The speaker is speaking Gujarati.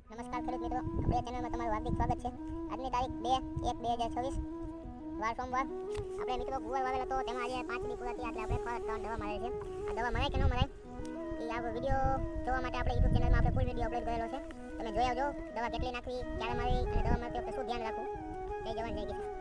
નમસ્કાર ખેડૂત મિત્રો, આપણી ચેનલમાં તમારું હાર્દિક સ્વાગત છે. આજની તારીખ 2/1/2026 વાર સોમવાર. આપણે મિત્રો ગુવાર વાવેલો હતો, તેમાં આજે 5 દી પૂરા થયા એટલે આપણે ફરજ દવા મારે છે. આ દવા મરાય કે ન મરાય એ આ વિડીયો જોવા માટે આપણે YouTube ચેનલમાં આપણે ફૂલ વિડીયો અપલોડ કરેલો છે. તમે જોઈ આવજો દવા કેટલી નાખવી, ક્યારે મારવી અને દવા મારતી વખતે શું ધ્યાન રાખવું. જય જવાન જય કિસાન.